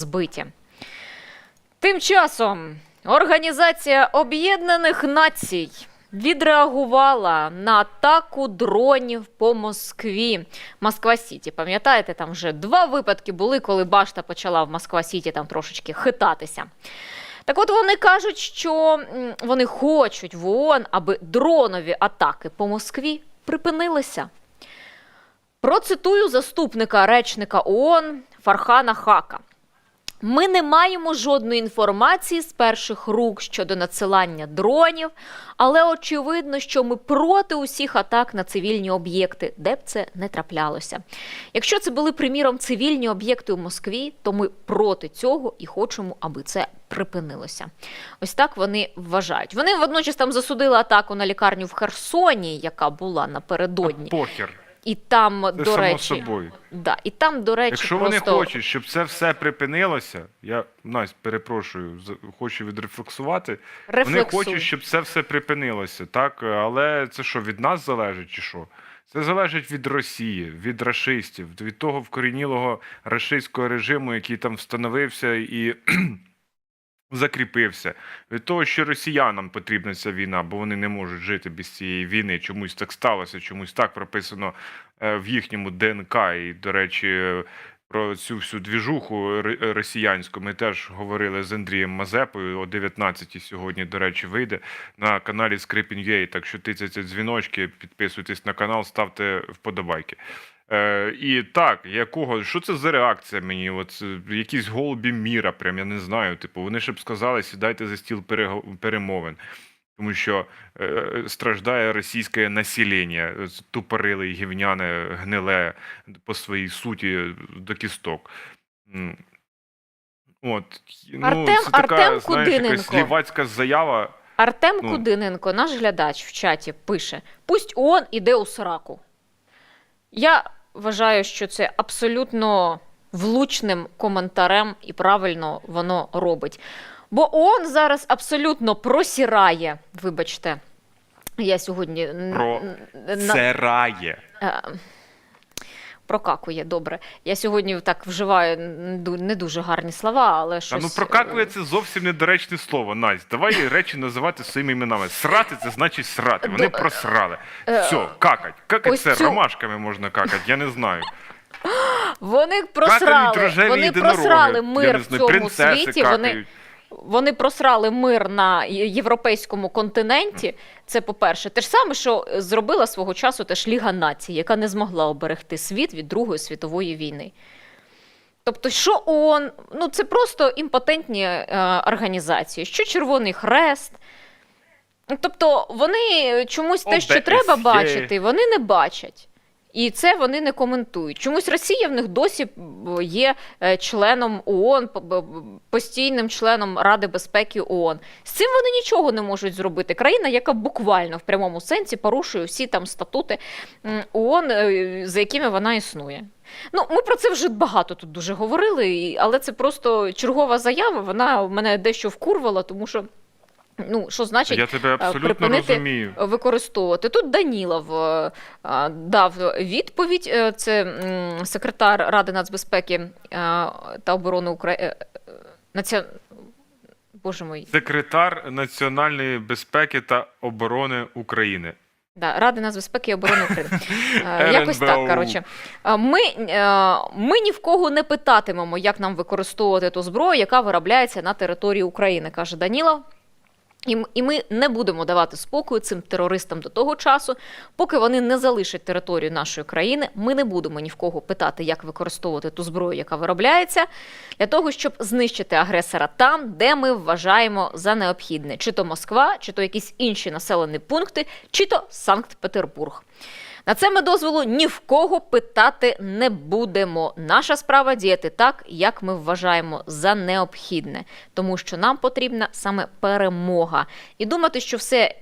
збиті. Тим часом Організація Об'єднаних Націй відреагувала на атаку дронів по Москві. Москва-Сіті. Пам'ятаєте, там вже 2 випадки були, коли башта почала в Москва-Сіті там трошечки хитатися. Так от вони кажуть, що вони хочуть в ООН, аби дронові атаки по Москві припинилися. Процитую заступника речника ООН Фархана Хака. Ми не маємо жодної інформації з перших рук щодо надсилання дронів, але очевидно, що ми проти усіх атак на цивільні об'єкти, де б це не траплялося. Якщо це були, приміром, цивільні об'єкти у Москві, то ми проти цього і хочемо, аби це припинилося. Ось так вони вважають. Вони водночас там засудили атаку на лікарню в Херсоні, яка була напередодні. Похер. І там, це до речі, само собою. Да, і там, до речі, якщо просто... вони хочуть, щоб це все припинилося, я, Настя, перепрошую, хочу відрефлексувати, вони хочуть, щоб це все припинилося, так? Але це що, від нас залежить чи що? Це залежить від Росії, від рашистів, від того вкорінілого рашистського режиму, який там встановився і закріпився. Від того, що росіянам потрібна ця війна, бо вони не можуть жити без цієї війни. Чомусь так сталося, чомусь так прописано в їхньому ДНК. І, до речі, про цю всю двіжуху росіянську ми теж говорили з Андрієм Мазепою. О 19-й сьогодні, до речі, вийде на каналі Скрипін.ua. Так що тицяйте дзвіночки, підписуйтесь на канал, ставте вподобайки. І так, що це за реакція мені? От якісь голубі міра, прям, я не знаю. Типу, вони ж б сказали, сідайте за стіл перемовин. Тому що страждає російське населення, тупориле і гівняне, гниле по своїй суті до кісток. От, це така, знаєш, якась слівацька заява. Артем Кудиненко, наш глядач в чаті, пише: «Пусть ООН іде у сраку». Я вважаю, що це абсолютно влучним коментарем і правильно воно робить. Бо ООН зараз абсолютно просірає, вибачте, я сьогодні... Просирає. Прокакує, добре. Я сьогодні так вживаю не дуже гарні слова, але щось... Прокакує – це зовсім недоречне слово, Настя. Давай речі називати своїми іменами. Срати – це значить срати. Вони просрали. Все, какать. Какать – це ромашками можна какать, я не знаю. Вони просрали мир в цьому світі, вони просрали мир на європейському континенті, це по-перше. Те ж саме, що зробила свого часу теж Ліга Націй, яка не змогла оберегти світ від Другої світової війни. Тобто, що ООН, це просто імпотентні організації, що Червоний Хрест. Тобто, вони чомусь те, що треба бачити, вони не бачать. І це вони не коментують. Чомусь Росія в них досі є членом ООН, постійним членом Ради безпеки ООН. З цим вони нічого не можуть зробити. Країна, яка буквально в прямому сенсі порушує всі там статути ООН, за якими вона існує. Ми про це вже багато тут дуже говорили, але це просто чергова заява, вона мене дещо вкурвала, тому що що значить припинити використовувати. Тут Данілов дав відповідь, це секретар Ради нацбезпеки та оборони України. Боже мій. Секретар національної безпеки та оборони України. Да, Ради нацбезпеки і оборони України. Якось так, коротше. Ми ні в кого не питатимемо, як нам використовувати ту зброю, яка виробляється на території України, каже Данілов. І ми не будемо давати спокою цим терористам до того часу, поки вони не залишать територію нашої країни. Ми не будемо ні в кого питати, як використовувати ту зброю, яка виробляється, для того, щоб знищити агресора там, де ми вважаємо за необхідне. Чи то Москва, чи то якісь інші населені пункти, чи то Санкт-Петербург. На це ми дозволу ні в кого питати не будемо. Наша справа діяти так, як ми вважаємо за необхідне. Тому що нам потрібна саме перемога. І думати, що все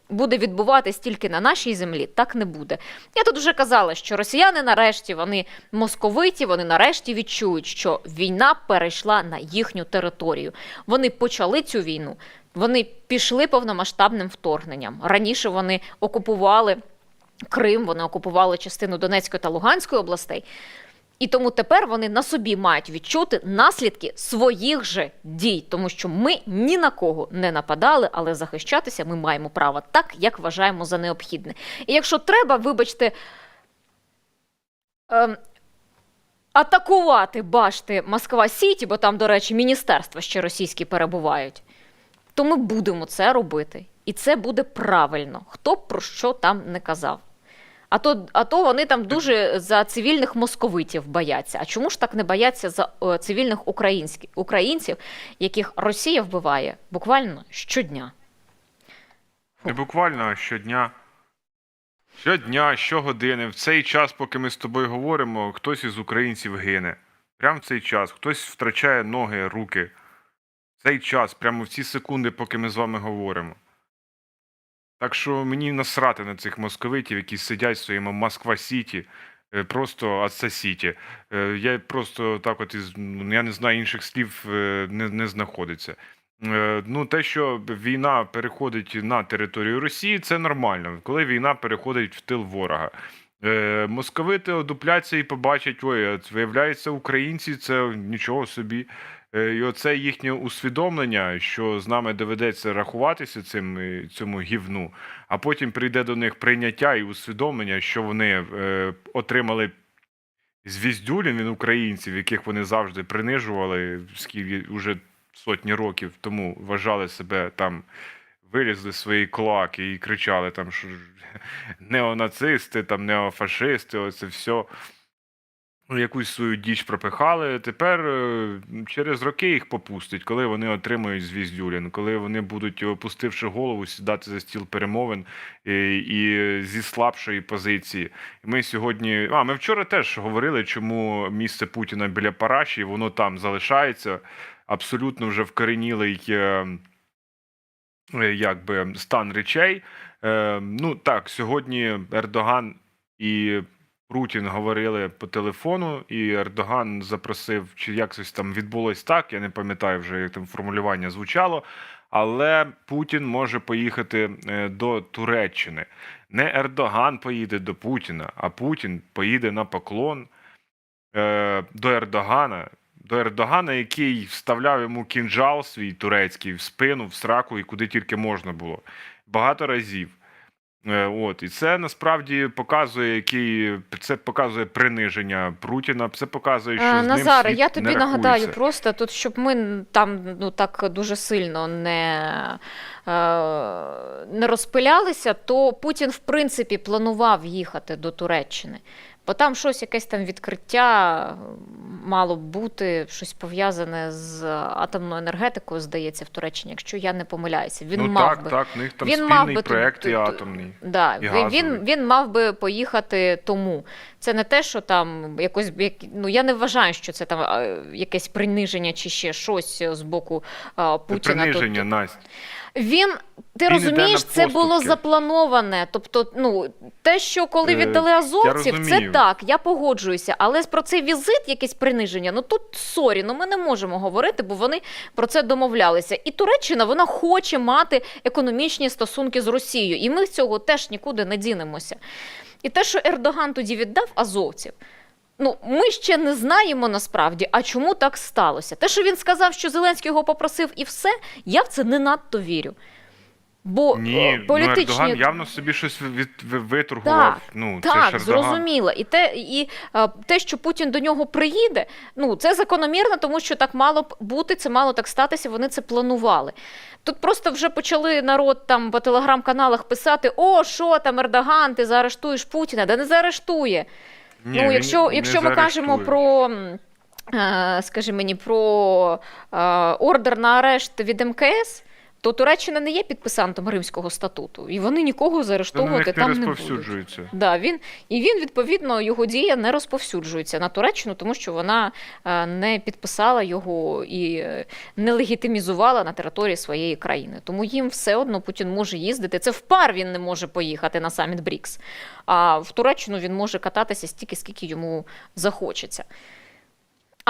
буде відбуватись тільки на нашій землі, так не буде. Я тут вже казала, що росіяни нарешті, вони московиті, вони нарешті відчують, що війна перейшла на їхню територію. Вони почали цю війну. Вони пішли повномасштабним вторгненням. Раніше вони окупували Крим, вони окупували частину Донецької та Луганської областей. І тому тепер вони на собі мають відчути наслідки своїх же дій, тому що ми ні на кого не нападали, але захищатися ми маємо право так, як вважаємо за необхідне. І якщо треба, вибачте, атакувати башти Москва-Сіті, бо там, до речі, міністерства ще російські перебувають, то ми будемо це робити. І це буде правильно, хто б про що там не казав. А то вони там дуже за цивільних московитів бояться. А чому ж так не бояться за цивільних українців, яких Росія вбиває буквально щодня? Не буквально, а щодня. Щодня, щогодини, в цей час, поки ми з тобою говоримо, хтось із українців гине. Прямо в цей час. Хтось втрачає ноги, руки. В цей час, прямо в ці секунди, поки ми з вами говоримо. Так що мені насрати на цих московитів, які сидять в своєму Москва-Сіті, просто Аса-Сіті. Я просто так от, я не знаю інших слів, не знаходиться. Ну, те, що війна переходить на територію Росії, це нормально, коли війна переходить в тил ворога. Московити одупляться і побачать, ой, виявляється, українці, це нічого собі. І оце їхнє усвідомлення, що з нами доведеться рахуватися цьому гівну, а потім прийде до них прийняття і усвідомлення, що вони отримали звіздюлін від українців, яких вони завжди принижували, скільки вже сотні років тому вважали себе там, вилізли свої клоаки і кричали там, що неонацисти, там неофашисти, оце все. Якусь свою діч пропихали, тепер через роки їх попустить, коли вони отримують звіздюлін, коли вони будуть, опустивши голову, сідати за стіл перемовин і зі слабшої позиції. Ми сьогодні, ми вчора теж говорили, чому місце Путіна біля Параші, воно там залишається, абсолютно вже вкоренілий якби стан речей. Ну так, сьогодні Ердоган і Путін говорили по телефону, і Ердоган запросив, чи якось там відбулось так, я не пам'ятаю вже, як там формулювання звучало, але Путін може поїхати до Туреччини. Не Ердоган поїде до Путіна, а Путін поїде на поклон до Ердогана, який вставляв йому кінжал свій турецький в спину, в сраку і куди тільки можна було. Багато разів. І це насправді показує, це показує приниження Путіна, це показує, що з ним Назаре, світ я тобі не нагадаю рахується. просто, тут, щоб ми там так дуже сильно не розпилялися, то Путін в принципі планував їхати до Туреччини. Бо там щось, якесь там відкриття мало б бути, щось пов'язане з атомною енергетикою, здається, в Туреччині, якщо я не помиляюся. Він мав би. Так, в них там спільний проєкт і атомний, да, і газовий. Він мав би поїхати тому. Це не те, що там якось, я не вважаю, що це там якесь приниження чи ще щось з боку Путіна. Приниження, Настя. Ти розумієш, це було заплановане. Тобто, те, що коли віддали азовців, це так, я погоджуюся. Але про цей візит, якесь приниження, тут, ми не можемо говорити, бо вони про це домовлялися. І Туреччина, вона хоче мати економічні стосунки з Росією. І ми з цього теж нікуди не дінемося. І те, що Ердоган тоді віддав азовців, ми ще не знаємо насправді, а чому так сталося. Те, що він сказав, що Зеленський його попросив і все, я в це не надто вірю. Бо Ердоган явно собі щось виторгував. Так, зрозуміло. І те, що Путін до нього приїде, це закономірно, тому що так мало б бути, це мало так статися, вони це планували. Тут просто вже почали народ там по телеграм-каналах писати: «О, що там, Ердоган, ти заарештуєш Путіна?» Да не заарештує. Якщо ми кажемо про, про ордер на арешт від МКС, то Туреччина не є підписантом Римського статуту, і вони нікого заарештовувати там не будуть. Він, відповідно, його дія не розповсюджується на Туреччину, тому що вона не підписала його і не легітимізувала на території своєї країни. Тому їм все одно Путін може їздити. Це в пар він не може поїхати на саміт БРІКС, а в Туреччину він може кататися стільки, скільки йому захочеться.